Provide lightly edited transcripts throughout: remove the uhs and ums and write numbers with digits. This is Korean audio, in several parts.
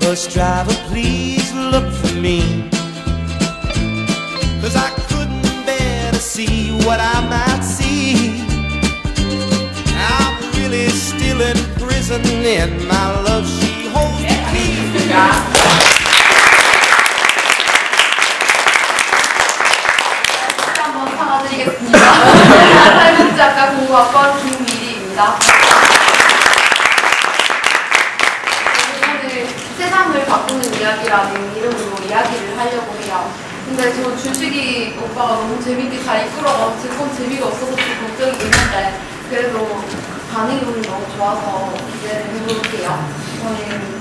Bus driver, please look for me, 'cause I couldn't bear to see what I might see. I'm really still in prison and my love, she holds the key. 한번 사과드리겠습니다. 탈북작가 공부학번 김미리입니다. 오늘 세상을 바꾸는 이야기라는 이름으로 이야기를 하려고 해요. 근데 저 주식이 오빠가 너무 재밌게 잘 이끌어가서 제 건 재미가 없어서 좀 걱정이긴 한데 그래도 반응이 오늘 너무 좋아서 기대를 해볼게요. 저는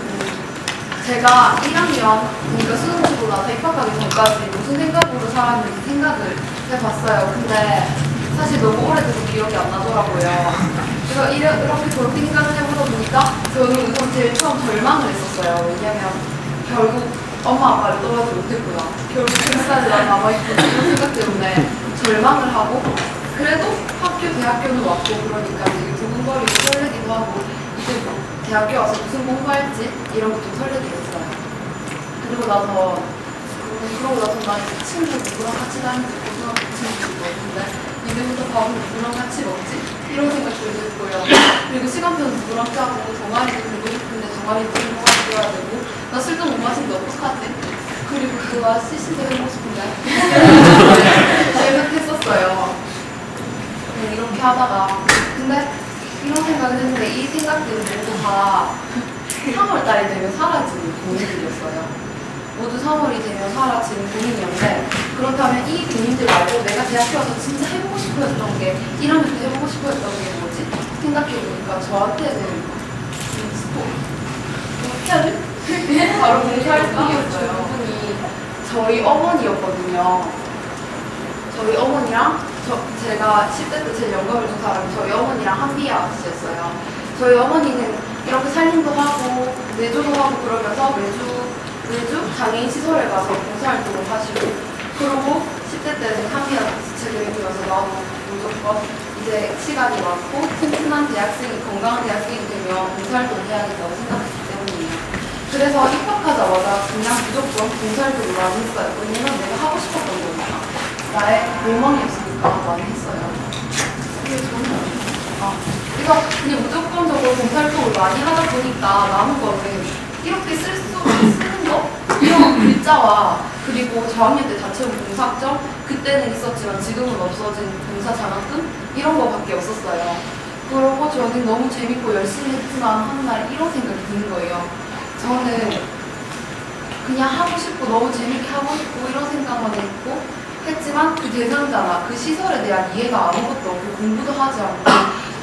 제가 1학년, 그러니까 수능 치고 나서 입학하기 전까지 무슨 생각으로 살았는지 생각을 해봤어요. 근데 사실 너무 오래돼서 기억이 안 나더라고요. 그래서 이렇게 그렇게 생각을 해보다 보니까 저는 우선 제일 처음 절망을 했었어요. 왜냐면 결국 엄마 아빠를 떠나지 못했구나. 결국 뱃살이 남아있고 이런 생각 때문에 절망을 하고 그래도 학교, 대학교는 왔고 그러니까 되게 두근거리고 설레기도 하고 이제 뭐 대학교 와서 무슨 공부할지 이런 것도 설레기도 했어요. 그러고 나서 난 친구 누구랑 같이 다니지 고등학교 친구도 없는데 이제부터 밥은 누구랑 같이 먹지? 이런 생각도 들고요. 그리고 시간표는 누구랑 짜고 동아리도 들고 싶은데 동아리도 동아리 뛰어야 되고 나 술도 못 마시는데 어떡하지? 그리고 그거 CC도 해보고 싶은데 생각했었어요. 이렇게 하다가 근데 이런 생각을 했는데 이 생각들은 모두 다 3월달이 되면 사라지는 고민들이었어요. 모두 3월이 되면 사라지는 고민이었는데 그렇다면 이 고민들 말고 내가 대학교 와서 진짜 해보고 싶어 했던 게 1학년 때 해보고 싶어 했던 게 뭐지? 생각해보니까 저한테는 스포? 바로 봉사활동이었어요. 그분이 저희 어머니였거든요. 저희 어머니랑 제가 10대 때 제일 영감을 준 사람이 저희 어머니랑 한비아 아저씨였어요. 저희 어머니는 이렇게 살림도 하고 내조도 하고 그러면서 매주 장애인 시설에 가서 봉사활동을 하시고 그러고 10대 때는 한비아 아저씨 책을 읽으면서 나도 무조건 이제 시간이 많고 튼튼한 대학생이 건강한 대학생이 되면 봉사활동을 해야겠다고 생각했기 때문이에요. 그래서 입학하자마자 그냥 무조건 봉사활동을 많이 했어요. 왜냐면 내가 하고 싶었던 거니까. 나의 로망이었으니까 많이 했어요. 그게 저는 그래서 그냥 무조건적으로 봉사활동을 많이 하다 보니까 남은 거는 이렇게 쓰는 거? 이런 글자와 그리고 저학년 때 다채운 봉사학점 그때는 있었지만 지금은 없어진 봉사 장학금 이런 거밖에 없었어요. 그러고 저는 너무 재밌고 열심히 했지만 한날 이런 생각이 드는 거예요. 저는 그냥 하고 싶고 너무 재밌게 하고 싶고 이런 생각만 했지만 그 대상자나 그 시설에 대한 이해가 아무것도 없고 공부도 하지 않고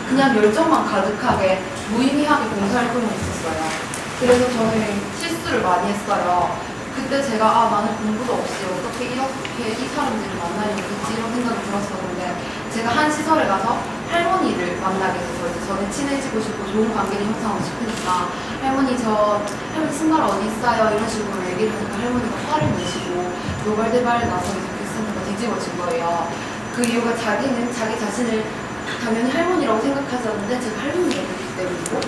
그냥 열정만 가득하게 무의미하게 봉사활동을 했었어요. 그래서 저는 실수를 많이 했어요. 그때 제가 나는 공부도 없이 어떻게 이렇게 이 사람들을 만나려고 했지 이런 생각이 들었었는데 제가 한 시설에 가서 할머니를 만나게 돼서 이제 저는 친해지고 싶고 좋은 관계를 형성하고 싶으니까 할머니 신발 어디 있어요? 이런 식으로 얘기를 하니까 할머니가 화를 내시고 노발대발 나서 이렇게 쓰는 거 뒤집어진 거예요. 그 이유가 자기는 자기 자신을 당연히 할머니라고 생각하셨는데 제가 할머니가 됐기 때문이고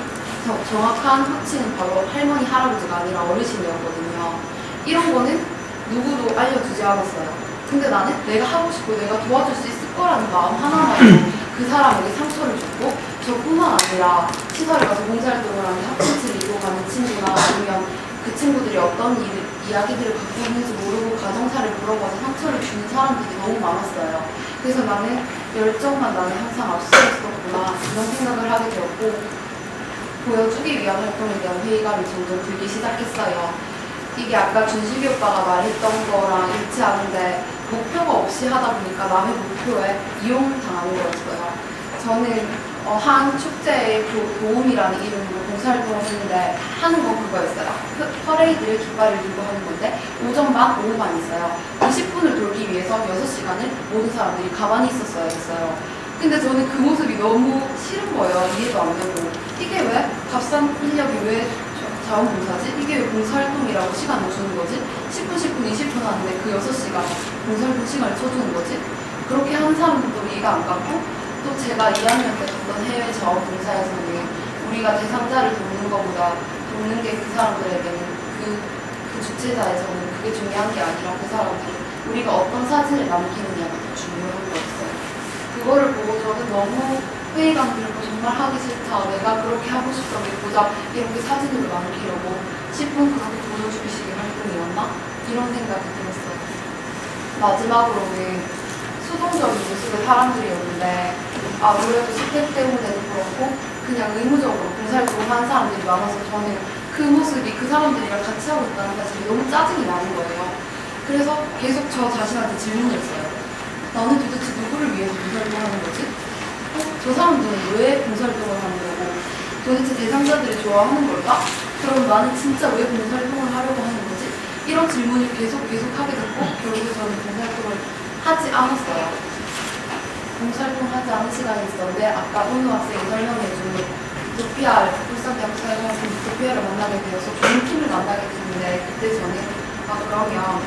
정확한 호칭은 바로 할머니, 할아버지가 아니라 어르신이었거든요. 이런 거는 누구도 알려주지 않았어요. 근데 나는 내가 하고 싶고 내가 도와줄 수 있을 거라는 마음 하나만으로 그 사람에게 상처를 줬고 저뿐만 아니라 시설에 가서 봉사활동을 하는 학생들을 이루어가는 친구나 아니면 그 친구들이 어떤 이야기들을 갖고 있는지 모르고 가정사를 물어봐서 상처를 주는 사람들이 너무 많았어요. 그래서 나는 열정만 나는 항상 앞서 있었구나 이런 생각을 하게 되었고 보여주기 위한 활동에 대한 회의감이 점점 들기 시작했어요. 이게 아까 준식이 오빠가 말했던 거랑 일치하는데 목표가 없이 하다 보니까 남의 목표에 이용당하는 거였어요. 저는 한 축제의 도움이라는 이름으로 봉사활동을 했는데 하는 건 그거였어요. 퍼레이드를 깃발을 들고 하는 건데 오전 반, 오후 반 있어요. 20분을 돌기 위해서 6시간을 모든 사람들이 가만히 있었어야 했어요. 근데 저는 그 모습이 너무 싫은 거예요. 이해도 안 되고 이게 왜 값싼 인력이 왜 자원봉사지? 이게 왜 봉사활동이라고 시간을 주는 거지? 10분, 10분, 20분 하는데 그 6시간 봉사활동 시간을 쳐주는 거지? 그렇게 하는 사람들도 이해가 안 갔고 또 제가 2학년 때 갔던 해외 자원봉사에서는 우리가 대상자를 돕는 것보다 돕는 게 그 사람들에게는 그 그 주체자에서는 그게 중요한 게 아니라 그 사람들이 우리가 어떤 사진을 남기느냐가 더 중요한 거였어요. 그거를 보고 저는 너무 회의감 들고 정말 하기 싫다. 내가 그렇게 하고 싶던 게 고작 이렇게 사진으로 남기려고 10분 그렇게 보여주기 식의 활동이었나? 이런 생각이 들었어요. 마지막으로는 수동적인 모습의 사람들이었는데 아무래도 스펙 때문에도 그렇고 그냥 의무적으로 봉사활동을 하는 사람들이 많아서 저는 그 모습이 그 사람들이랑 같이 하고 있다는 사실이 너무 짜증이 나는 거예요. 그래서 계속 저 자신한테 질문을 했어요. 나는 도대체 누구를 위해서 봉사활동을 하는 거지? 저 사람들은 왜 봉사활동을 하는 거고 도대체 대상자들이 좋아하는 걸까? 그럼 나는 진짜 왜 봉사활동을 하려고 하는 거지? 이런 질문을 계속 하게 됐고 결국 저는 봉사활동을 하지 않았어요. 봉사활동 하지 않은 시간이 있었는데 아까 은우 학생이 설명해준 도피아를 울산대학교 사회과학부 도피아를 만나게 되어서 좋은 팀을 만나게 됐는데 그때 저는 그러면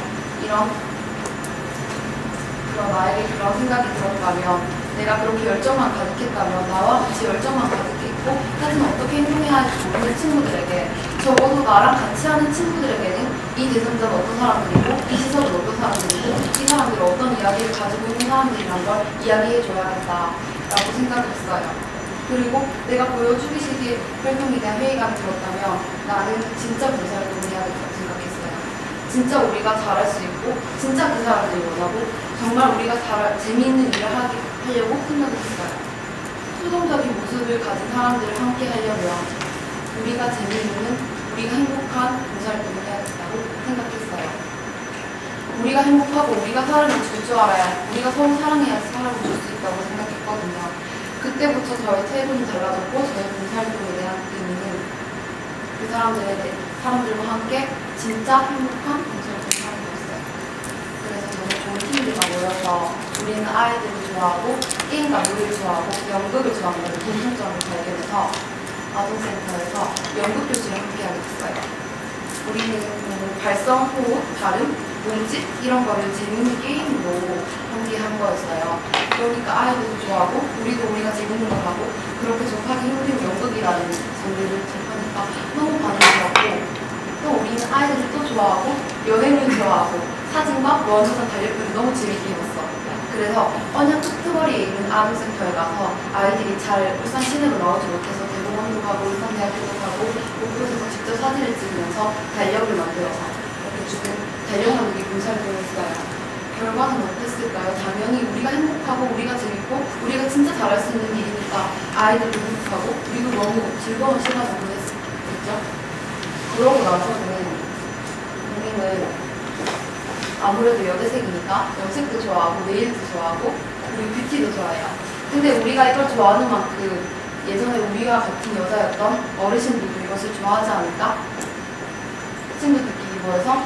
나에게 그런 생각이 들었다면 내가 그렇게 열정만 가득했다면 나와 같이 열정만 가득했고 하지만 어떻게 행동해야 할지 모르는 친구들에게 적어도 나랑 같이 하는 친구들에게는 이 대상자는 어떤 사람들이고 이 시설은 어떤 사람들이고 이 사람들이 어떤 이야기를 가지고 있는 사람들이란 걸 이야기해줘야겠다라고 생각했어요. 그리고 내가 보여주기 식의 활동에 대한 회의감이 들었다면 나는 진짜 봉사활동을 해야겠다고 생각했어요. 진짜 우리가 잘할 수 있고 진짜 그 사람들이 원하고 정말 우리가 재미있는 일을 하려고 생각했어요. 수동적인 모습을 가진 사람들을 함께 하려면 우리가 재미있는, 우리가 행복한 봉사활동을 해야겠다고 생각했어요. 우리가 행복하고 우리가 사람을 줄 줄 알아야 우리가 서로 사랑해야 사람을 줄 수 있다고 생각했거든요. 그때부터 저의 태도는 달라졌고 저의 봉사활동에 대한 의미는 그 사람들과 함께 진짜 행복한 봉사활동을 하는 거였어요. 그래서 저는 좋은 팀들과 모여서 우리는 아이들을 좋아하고 게임과 놀이를 좋아하고 연극을 좋아한다는 공통점을 발견해서 아동센터에서 연극 교실을 함께하게 됐어요. 우리는 발성, 호흡, 발음, 몸짓 이런 거를 재밌는 게임으로 함께한 거였어요. 그러니까 아이들도 좋아하고 우리가 재밌는 걸 하고 그렇게 접하기 힘든 연극이라는 장르를 접하니까 너무 반응이 좋았고 또 우리는 아이들을 또 좋아하고 여행을 좋아하고 사진과 원어선 달력표를 너무 재밌게 입었어. 그래서 언양 끝머리에 있는 아동센터에 가서 아이들이 잘 울산 시내로 나오지 못해서 대공원도 가고 울산대학교도 가고 곳곳에서 직접 사진을 찍으면서 달력을 만들어서 이렇게 주는 달력 만들기 봉사활동을 했어요. 결과는 어땠을까요? 당연히 우리가 행복하고 우리가 재밌고 우리가 진짜 잘할 수 있는 일이니까 아이들도 행복하고 우리도 너무 즐거운 시간을 보냈겠죠? 그러고 나서는 우리는 아무래도 여대생이니까 염색도 좋아하고 네일도 좋아하고 그리고 뷰티도 좋아해요. 근데 우리가 이걸 좋아하는 만큼 예전에 우리와 같은 여자였던 어르신들도 이것을 좋아하지 않을까? 친구들끼리 모여서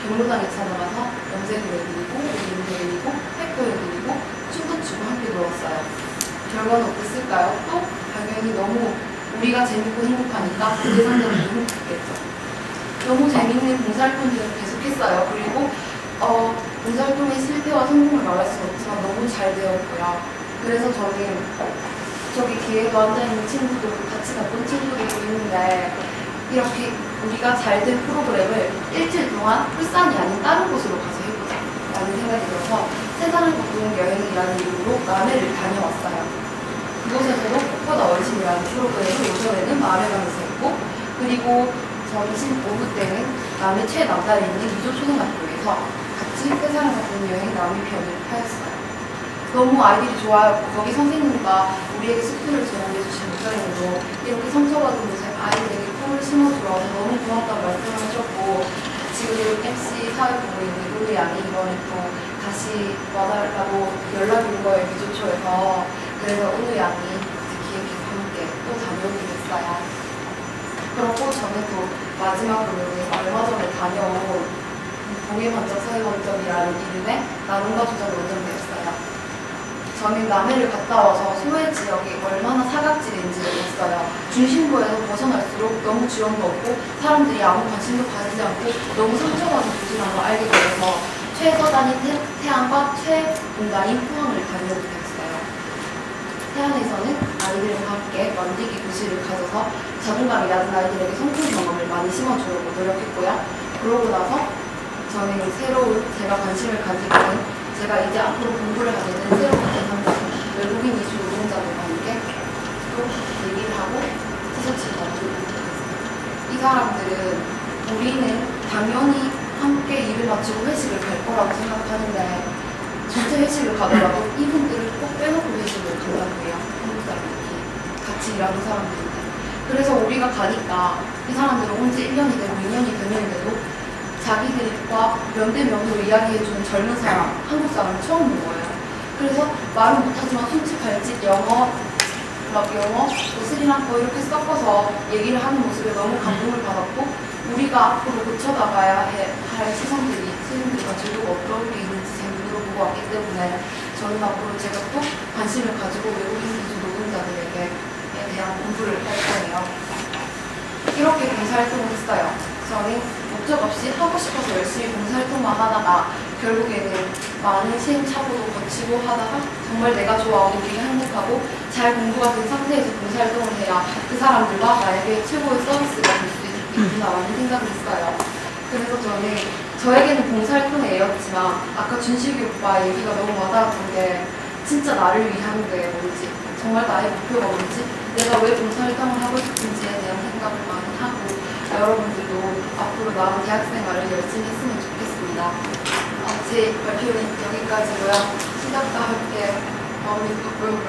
경로당에 찾아가서 염색을 해드리고 네일도 해드리고 팩도 해드리고 춤도 추고 함께 놀았어요. 결과는 어땠을까요? 또 당연히 너무 우리가 재밌고 행복하니까 그 대상자들도 행복했겠죠. 너무 재밌는 봉사활동들을 계속했어요. 그리고 봉사활동의 실패와 성공을 말할 수 없지만 너무 잘 되었고요. 그래서 저는 저기 뒤에도 앉아있는 친구도 같이 갔던 친구들도 있는데 이렇게 우리가 잘 된 프로그램을 일주일 동안 울산이 아닌 다른 곳으로 가서 해보자 라는 생각이 들어서 세상을 바꾸는 여행이라는 이름으로 남해를 다녀왔어요. 그곳에서도 꽃보다 원신이라는 프로그램을 오전에는 마을에 가면서 했고 그리고 점심 오후 때는 남해 최남단에 있는 미조초등학교에서 같이 세상을 바꾸는 여행 남해 편을 하였어요. 너무 아이들이 좋아했고 거기 선생님과 우리에게 숙소를 제공해 주신 목사님도 이렇게 상처받은 곳에 아이들에게 꿈을 심어주어서 너무 고맙다고 말씀을 하셨고 지금 MC 사회보고 있는 우리 양이 이번에 또 다시 와달라고 연락이 온 거예요. 미조초에서. 그래서 은우 양이 기획해서 함께 또 다녀오게 됐어요. 그렇고 저는 또 마지막으로 얼마 전에 다녀온 동해번쩍 서해번쩍이라는 이름의 나눔과 조정 원정대였어요. 저는 남해를 갔다 와서 소해 지역이 얼마나 사각지대인지를 봤어요. 중심부에서 벗어날수록 너무 지원도 없고 사람들이 아무 관심도 가지지 않고 너무 상처받은 곳이라는 걸 알게 되어서 최서단인 태안과 최공단인 포항을 다녀오게 되었어요. 태안에서는 아이들과 함께 만들기 교실을 가져서 자존감이 낮은 아이들에게 성공 경험을 많이 심어주려고 노력했고요. 그러고 나서 저는 새로운 제가 관심을 가지게 된 제가 이제 앞으로 공부를 하게 된 새로운 제3자 외국인 이주 노동자들과 함께 또 얘기를 하고 티셔츠를 만들고 있습니다. 이 사람들은 우리는 당연히 함께 일을 마치고 회식을 갈 거라고 생각하는데 전체 회식을 가더라도 이분들을 꼭 빼놓고 회식을 간다고 해요. 한국 사람들이 같이 일하는 사람들인데 그래서 우리가 가니까 이 사람들은 온 지 1년이 되고 2년이 됐는데도 자기들과 면대면으로 이야기해주는 젊은 사람, 한국 사람을 처음 본 거예요. 그래서 말은 못하지만 손짓, 발짓, 영어, 또 스리랑카 이렇게 섞어서 얘기를 하는 모습에 너무 감동을 받았고 우리가 앞으로 고쳐나가야 할 시선들과 제도가 어떻게 있는지 제 눈으로 보고 왔기 때문에 저는 앞으로 제가 또 관심을 가지고 외국인 이주 노동자들에게 대한 공부를 할 거예요. 이렇게 봉사활동을 했어요. 저는 목적 없이 하고 싶어서 열심히 봉사활동만 하다가 결국에는 많은 시행착오도 거치고 하다가 정말 내가 좋아하고 되게 행복하고 잘 공부가 된 상태에서 봉사활동을 해야 그 사람들과 나에게 최고의 서비스가 될 수 있구나라는 생각을 했어요. 그래서 저는 저에게는 봉사활동의 애였지만 아까 준식이 오빠 얘기가 너무 와닿았던 게 진짜 나를 위한 게 뭔지 정말 나의 목표가 뭔지 내가 왜 봉사활동을 하고 싶은지에 대한 생각을 많이 하고 여러분들도 앞으로 나은 대학생활을 열심히 했으면 좋겠습니다. 제 발표는 여기까지고요. 시작과 함께 마음이 바쁘고요.